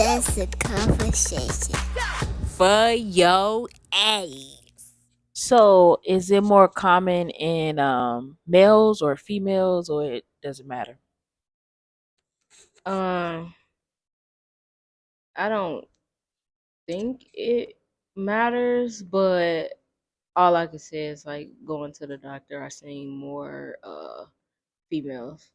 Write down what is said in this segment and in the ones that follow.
That's a conversation for your ass. So, is it more common in males or females, or it doesn't matter? Um, I don't think it matters, but all I can say is like going to the doctor. I seen more females.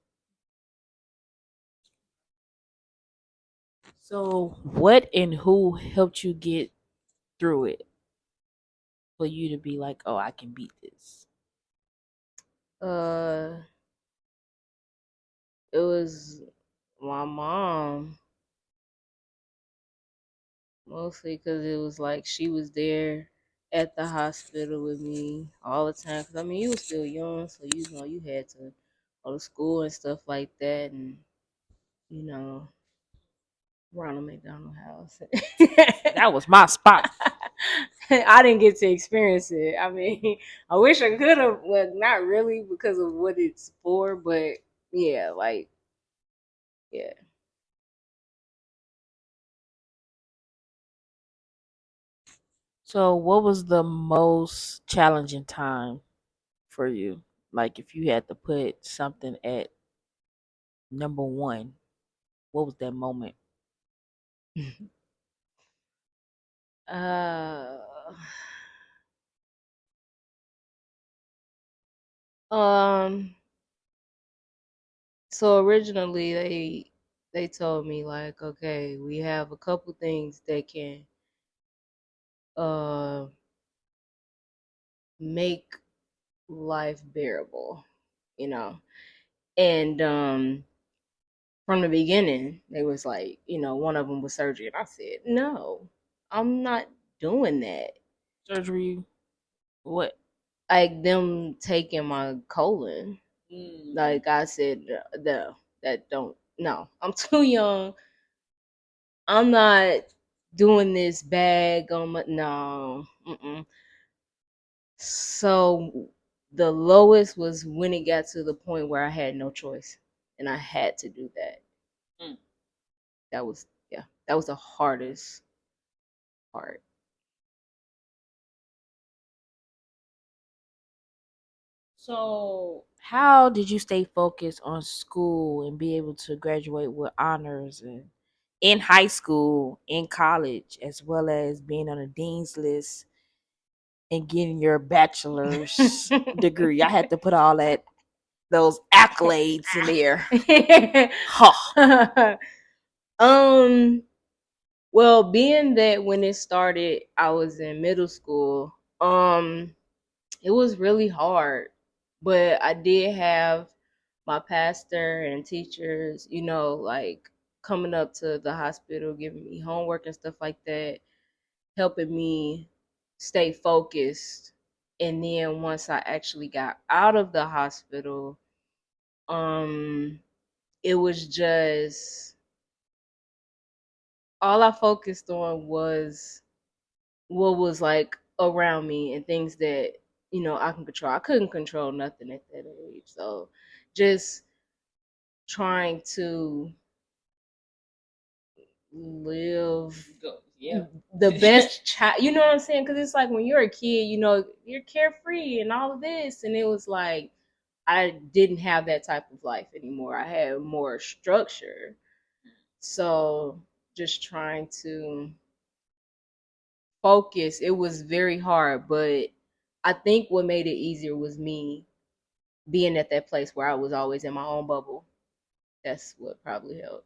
So, what and who helped you get through it for you to be like, oh, I can beat this? Uh, it was my mom mostly because it was like she was there at the hospital with me all the time. Cause I mean, you was still young, so you know you had to go to school and stuff like that, and you know, Ronald McDonald House. That was my spot. I didn't get to experience it. I mean, I wish I could have. Well, not really because of what it's for, but yeah, like yeah. So, what was the most challenging time for you? Like, if you had to put something at number one, what was that moment? Uh, um. So originally they told me like, okay, we have a couple things that can uh make life bearable, you know. And from the beginning, they was like, one of them was surgery, and I said, no, I'm not doing that. Surgery? What? Like them taking my colon. Mm. Like I said, no, that don't. No, I'm too young. I'm not doing this bag on my no. Mm-mm. So the lowest was when it got to the point where I had no choice, and I had to do that. Mm. That was yeah, that was the hardest part. So, how did you stay focused on school and be able to graduate with honors and in high school, in college, as well as being on a dean's list and getting your bachelor's degree? I had to put all that those accolades in there. Huh. um well, being that when it started I was in middle school, it was really hard, but I did have my pastor and teachers, like coming up to the hospital, giving me homework and stuff like that, helping me stay focused. And then once I actually got out of the hospital, um, it was just all I focused on was what was like around me and things that I can control. I couldn't control nothing at that age, so just trying to live Yeah. the best child. You know what I'm saying? Because it's like when you're a kid, you're carefree and all of this, and it was like I didn't have that type of life anymore. I had more structure, so just trying to focus. It was very hard, but I think what made it easier was me being at that place where I was always in my own bubble. That's what probably helped.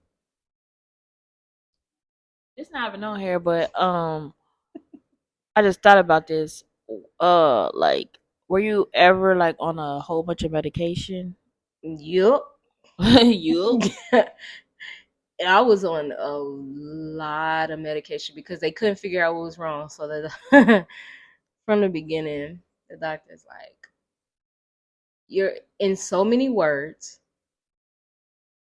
It's not even on here, but I just thought about this. Like, were you ever like on a whole bunch of medication? Yup. You? I was on a lot of medication because they couldn't figure out what was wrong. So that from the beginning, the doctor's like, "You're in so many words,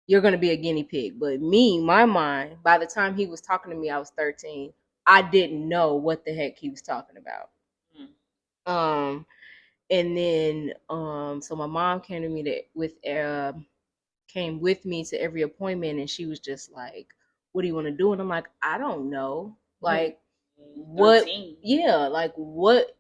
you're gonna be a guinea pig." But me, my mind, by the time he was talking to me, I was 13. I didn't know what the heck he was talking about. Um, and then so my mom came to me came with me to every appointment, and she was just like, what do you want to do? And I'm like, I don't know. Like, what? 13. Yeah, like what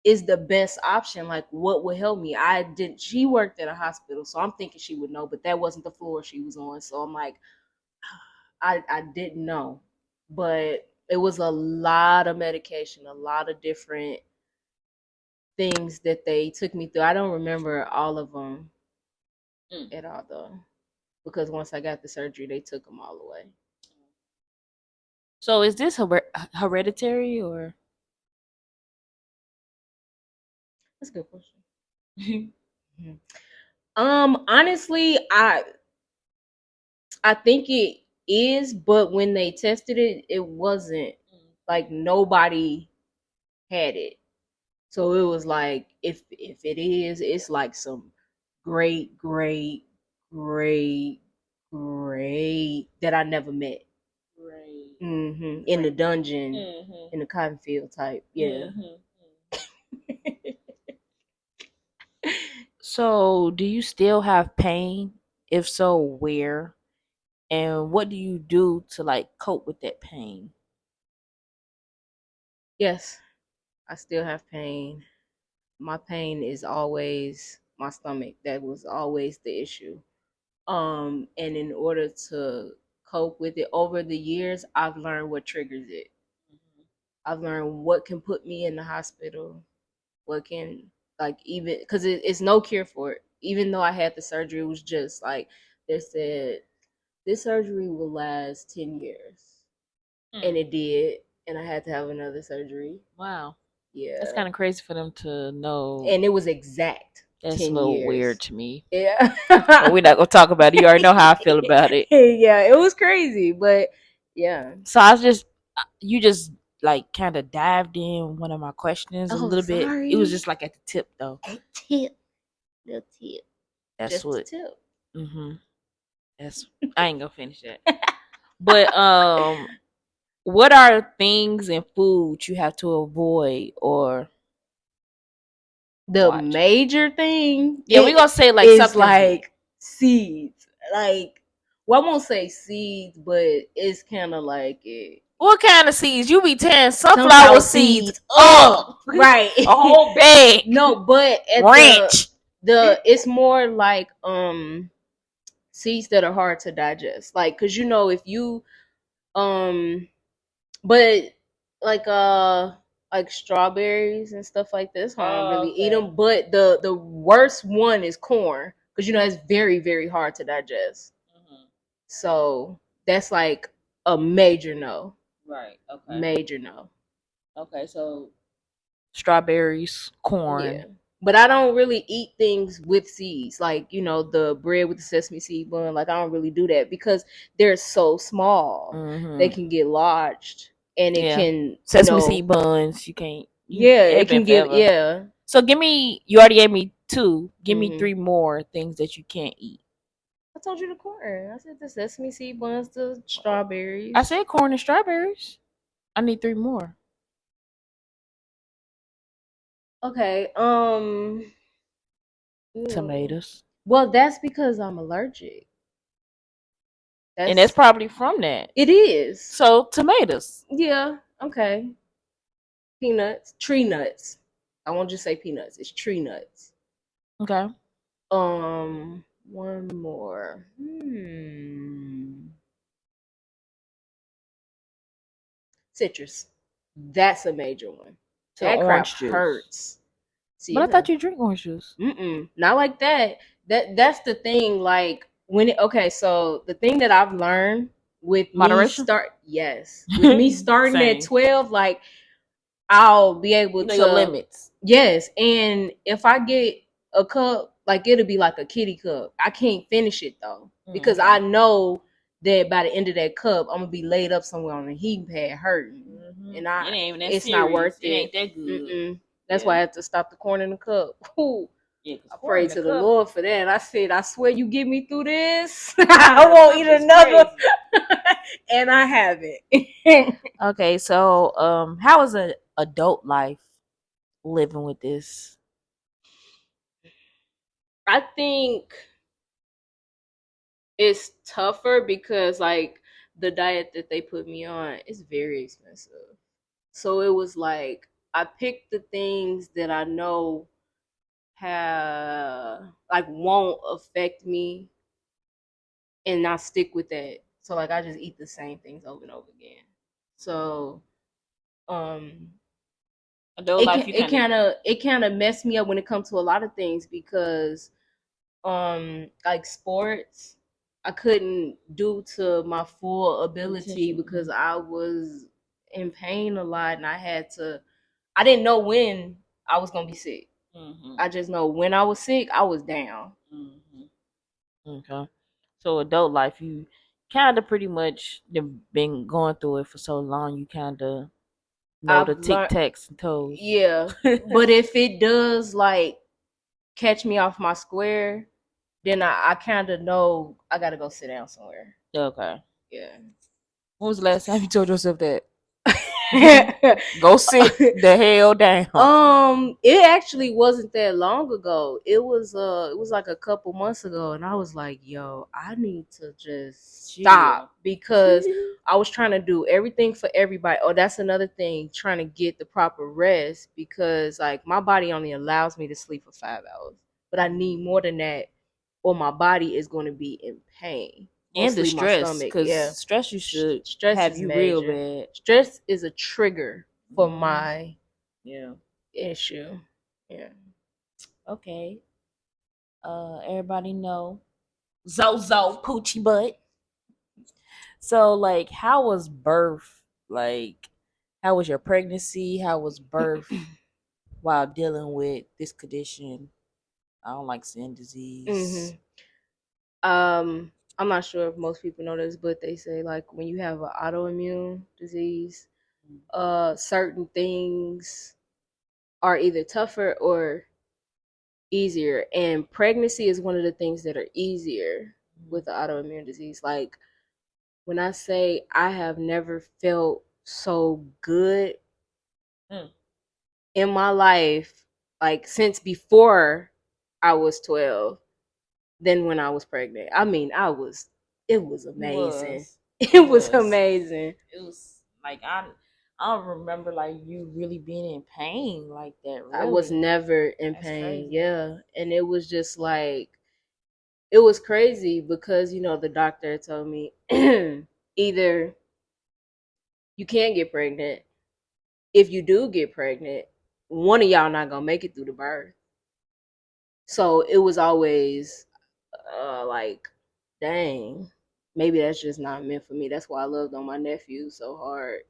is the best option? Like, what would help me? I didn't. She worked at a hospital, so I'm thinking she would know, but that wasn't the floor she was on. So I'm like, I didn't know, but it was a lot of medication, a lot of different things that they took me through. I don't remember all of them at all though, because once I got the surgery, they took them all away. So is this hereditary or? That's a good question. Honestly, I think it is, but when they tested it, it wasn't. Like nobody had it. So it was like if it is, it's like some great, great, great, great that I never met. Right. In the dungeon, in the cotton field type. Yeah. So, do you still have pain? If so, where? And what do you do to like cope with that pain? Yes, I still have pain. My pain is always my stomach. That was always the issue. And in order to cope with it over the years, I've learned what triggers it. I've learned what can put me in the hospital, what can, like, even because it's no cure for it. Even though I had the surgery, it was just like they said this surgery will last 10 years, and it did, and I had to have another surgery. Wow. Yeah, That's kind of crazy for them to know. and it was exact. That's 10 a little years. weird to me. Yeah. But we're not gonna talk about it. You already know how I feel about it. Yeah, it was crazy, but yeah. So I was just, you just like kind of dived in one of my questions a little bit. Sorry. It was just like at the tip though. A tip. The tip. That's Just what. a tip. That's. I ain't gonna finish that. But what are things and foods you have to avoid or The watch? major thing, Yeah, we're gonna say like is something like seeds. Like, well, I won't say seeds, but it's kind of like it. What kind of seeds? You be tearing sunflower seeds up, right? A whole bag. No, but at Ranch. the it's more like seeds that are hard to digest. Like, cause if you but like strawberries and stuff like this, I don't really eat them. But the worst one is corn, because it's very, very hard to digest. So that's like a major no. Right. Okay. Major no. Okay. So strawberries, corn. Yeah. But I don't really eat things with seeds, like the bread with the sesame seed bun. Like, I don't really do that because they're so small. They can get lodged, and it can sesame seed buns. You can't. It can get. Yeah. So give me. You already gave me 2. Give me 3 more things that you can't eat. I told you the corn. I said the sesame seed buns, the strawberries. I said corn and strawberries. I need 3 more. Okay. Tomatoes. Well, that's because I'm allergic. And that's probably from that. It is. So tomatoes. Yeah. Okay. Peanuts. Tree nuts. I won't just say peanuts. It's tree nuts. Okay. One more. Citrus. That's a major one. So that crap juice hurts. See, but I thought you drink orange juice. Not like that. That's the thing. Like, so the thing that I've learned with moderation. With me starting at 12, like, I'll be able to your limits. Yes, and if I get a cup, like, it'll be like a kitty cup. I can't finish it though, because I know that by the end of that cup, I'm gonna be laid up somewhere on a heating pad hurting, and it's not worth it. It ain't that good. That's why I had to stop the corn in the cup. Ooh. I pray to the Lord for that. I said, I swear you get me through this, I won't eat another. And I haven't. Okay, so how is an adult life living with this? I think it's tougher because, like, the diet that they put me on is very expensive. So it was like I picked the things that I know have like won't affect me and not stick with that. So like I just eat the same things over and over again. So um Adult life, you kind of it kind of messed me up when it comes to a lot of things because like sports I couldn't do to my full ability because I was in pain a lot and I didn't know when I was gonna be sick. I just know when I was sick I was down. Okay. So adult life, you kind of pretty much been going through it for so long. You kind of know the I've tic learned, tacs and toes. yeah, but if it does like catch me off my square, then I kind of know I gotta go sit down somewhere. Okay. Yeah. When was the last time you told yourself that? Go sit the hell down. It actually wasn't that long ago. It was like a couple months ago, and I was like, yo, I need to just stop because I was trying to do everything for everybody. Oh, that's another thing, trying to get the proper rest because like my body only allows me to sleep for 5 hours. But I need more than that, or my body is going to be in pain. And the Mostly my stress, stomach. because Yeah. stress you should Stress have is you major. real bad. Stress is a trigger for my Yeah. issue. Yeah. Okay. Everybody know Zozo Poochie Butt. So like, how was birth? Like, how was your pregnancy? How was birth while dealing with this condition? I don't like saying disease. I'm not sure if most people know this, but they say like when you have an autoimmune disease, certain things are either tougher or easier. And pregnancy is one of the things that are easier with the autoimmune disease. Like when I say I have never felt so good in my life, like since before I was 12 than when I was pregnant. I mean, it was amazing. It was amazing. It was like I don't remember like you really being in pain like that. Really. I was never in That's pain. crazy. Yeah. And it was just like, it was crazy because, the doctor told me either you can't get pregnant. If you do get pregnant, one of y'all not going to make it through the birth. So it was always like, dang, maybe that's just not meant for me. That's why I loved on my nephew so hard.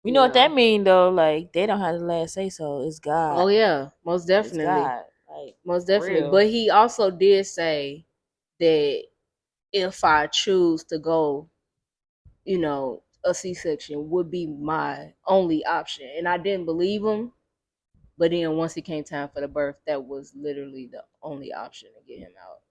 You know what that mean though? Like they don't have the last say so. It's God. Oh yeah, most definitely. It's God. Like most definitely. real. But he also did say that if I choose to go, a C-section would be my only option. And I didn't believe him. But then once it came time for the birth, that was literally the only option to get him out.